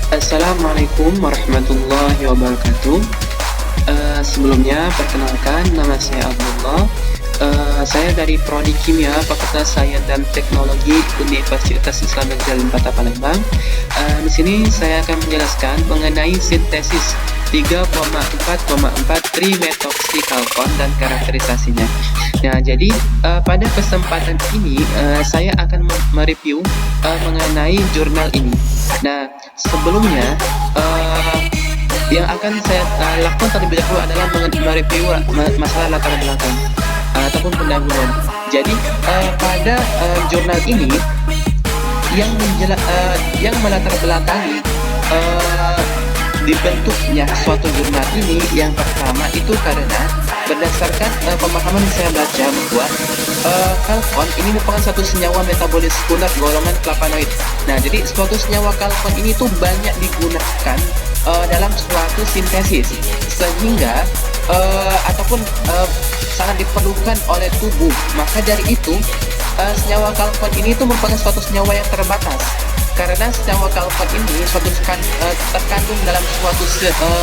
Assalamualaikum warahmatullahi wabarakatuh. Sebelumnya, perkenalkan nama saya Abdullah. Saya dari Prodi Kimia, Fakultas Sains dan Teknologi Universitas Islam Negeri 4 Palembang. Di sini saya akan menjelaskan mengenai sintesis 3,4,4 trimetoxikalkon dan karakterisasinya. Nah, jadi pada kesempatan ini saya akan mereview mengenai jurnal ini. Nah, sebelumnya yang akan saya lakukan terlebih dahulu adalah mereview masalah latar belakang ataupun pendahuluan. Jadi pada jurnal ini yang melatar belakangi dibentuknya suatu jurnal ini, yang pertama itu karena berdasarkan pemahaman yang saya baca bahwa kalkon ini merupakan satu senyawa metabolis sekunder golongan flavonoid. Nah, jadi suatu senyawa kalkon ini tuh banyak digunakan dalam suatu sintesis, sehingga ataupun sangat diperlukan oleh tubuh. Maka dari itu senyawa kalkon ini tuh merupakan suatu senyawa yang terbatas, karena senyawa kalkon ini terkandung dalam suatu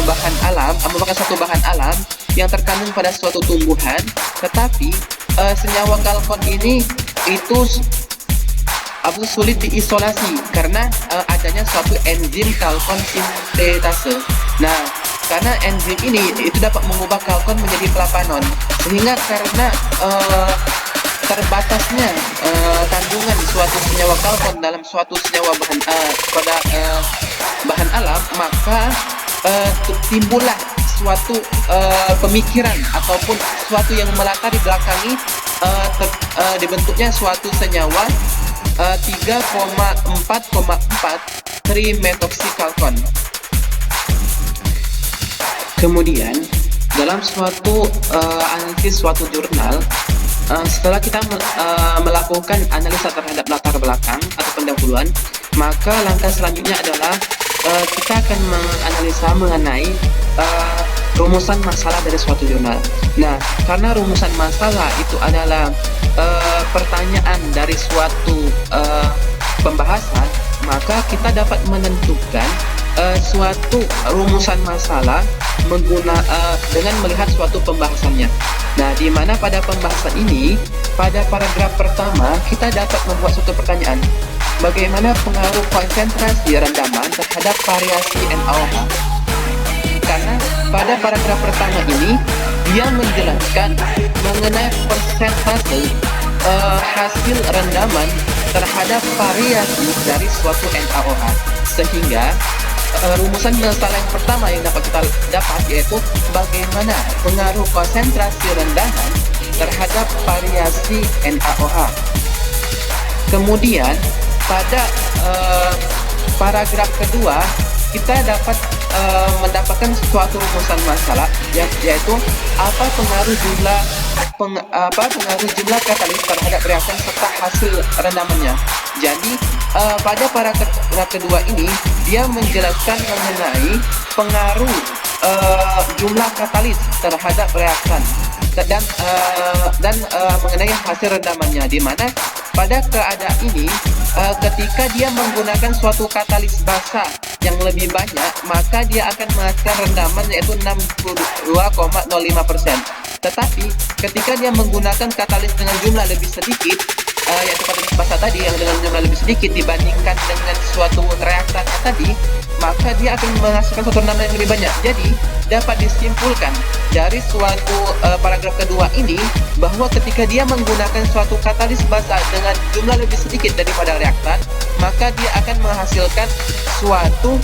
bahan alam, merupakan suatu bahan alam yang terkandung pada suatu tumbuhan. Tetapi senyawa kalkon ini itu sulit diisolasi karena adanya suatu enzim kalkon sintetase. Nah, karena enzim ini itu dapat mengubah kalkon menjadi flavonon, sehingga karena terbatasnya kandungan suatu senyawa kalkon dalam suatu senyawa bahan alam, maka timbullah suatu pemikiran ataupun suatu yang melatari belakangi dibentuknya suatu senyawa 3,4,4 trimetoxikalkon. Kemudian dalam suatu analisis suatu jurnal, setelah kita melakukan analisa terhadap latar belakang atau pendahuluan, maka langkah selanjutnya adalah kita akan menganalisa mengenai rumusan masalah dari suatu jurnal. Nah, karena rumusan masalah itu adalah pertanyaan dari suatu pembahasan, maka kita dapat menentukan suatu rumusan masalah dengan melihat suatu pembahasannya. Nah, di mana pada pembahasan ini, pada paragraf pertama kita dapat membuat suatu pertanyaan: bagaimana pengaruh konsentrasi rendaman terhadap variasi NaOH? Karena pada paragraf pertama ini dia menjelaskan mengenai persentase hasil rendaman terhadap variasi dari suatu NaOH, sehingga rumusan masalah yang pertama yang dapat kita dapat yaitu bagaimana pengaruh konsentrasi rendaman terhadap variasi NaOH. Kemudian pada paragraf kedua kita dapat mendapatkan suatu rumusan masalah yaitu apa pengaruh jumlah katalis terhadap reaksi serta hasil rendamannya. Jadi pada paragraf kedua ini dia menjelaskan mengenai pengaruh jumlah katalis terhadap reaktan dan mengenai hasil rendamannya, di mana pada keadaan ini ketika dia menggunakan suatu katalis basa yang lebih banyak, maka dia akan menghasilkan rendaman yaitu 62,05%. Tetapi ketika dia menggunakan katalis dengan jumlah lebih sedikit, yaitu katalis basa tadi yang dengan jumlah lebih sedikit dibandingkan dengan suatu reaktan tadi, maka dia akan menghasilkan suatu rendaman yang lebih banyak. Jadi dapat disimpulkan dari suatu paragraf kedua ini bahwa ketika dia menggunakan suatu katalis basa dengan jumlah lebih sedikit daripada reaktan, maka dia akan menghasilkan suatu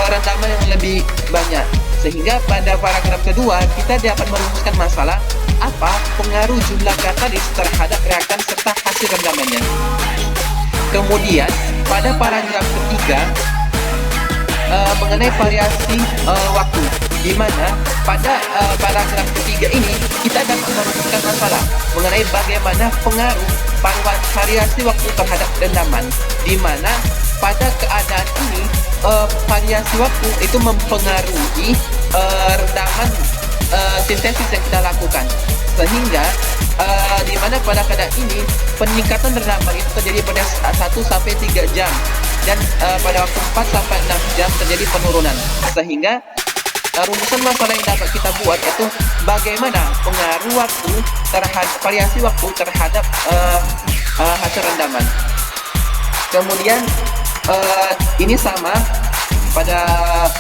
rendaman yang lebih banyak. Sehingga pada paragraf kedua kita dapat merumuskan masalah apa pengaruh jumlah katalis terhadap reaktan serta hasil rendamannya. Kemudian pada paragraf ketiga mengenai variasi waktu, di mana pada paragraf ketiga ini kita dapat merumuskan masalah mengenai bagaimana pengaruh variasi waktu terhadap rendaman, di mana pada keadaan ini variasi waktu itu mempengaruhi rendaman sintesis yang kita lakukan, sehingga di mana pada keadaan ini peningkatan rendaman itu terjadi pada 1 sampai 3 jam dan pada waktu 4 sampai 6 jam terjadi penurunan. Sehingga rumusan masalah yang dapat kita buat yaitu bagaimana pengaruh waktu terhadap variasi waktu terhadap hasil rendaman. Kemudian ini sama pada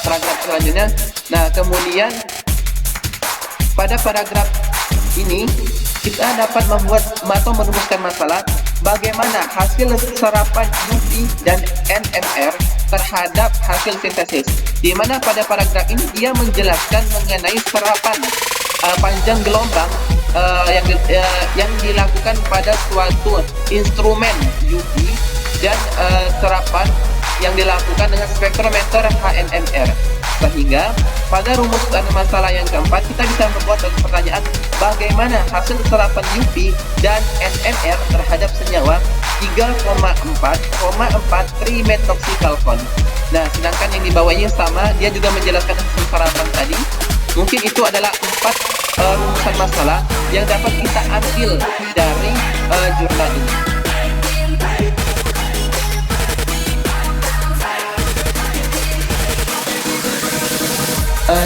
paragraf selanjutnya. Nah, kemudian pada paragraf ini kita dapat membuat atau merumuskan masalah bagaimana hasil serapan UV dan NMR terhadap hasil sintesis. Di mana pada paragraf ini dia menjelaskan mengenai serapan panjang gelombang yang dilakukan pada suatu instrumen UV dan serapan yang dilakukan dengan spektrometer HNMR. Sehingga pada rumusan masalah yang keempat kita bisa membuat pertanyaan bagaimana hasil serapan UV dan NMR terhadap senyawa 3,4,4 trimethylsikalkon. Nah, sedangkan yang di bawahnya sama, dia juga menjelaskan hasil serapan tadi. Mungkin itu adalah 4 rumusan masalah yang dapat kita ambil dari jurnal ini.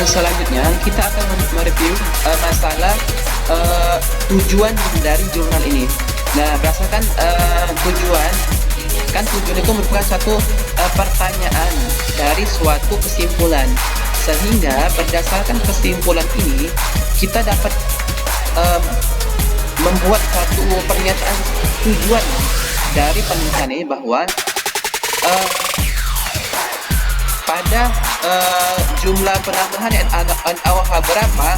Selanjutnya kita akan mereview masalah tujuan dari jurnal ini. Nah, berdasarkan tujuan itu merupakan satu pertanyaan dari suatu kesimpulan. Sehingga berdasarkan kesimpulan ini kita dapat membuat satu pernyataan tujuan dari penelitian ini bahwa pada jumlah penambahan NaOH berapa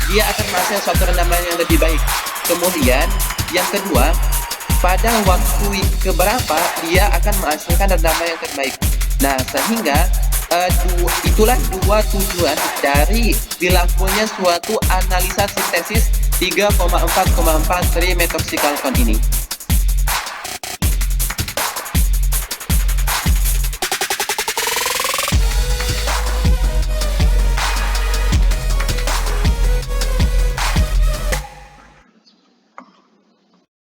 dia akan menghasilkan suatu rendaman yang lebih baik. Kemudian yang kedua, pada waktu keberapa dia akan menghasilkan rendaman yang terbaik. Nah, sehingga itulah dua tujuan dari dilakukannya suatu analisa sintesis 3,4,4 trimethylsikalkon ini.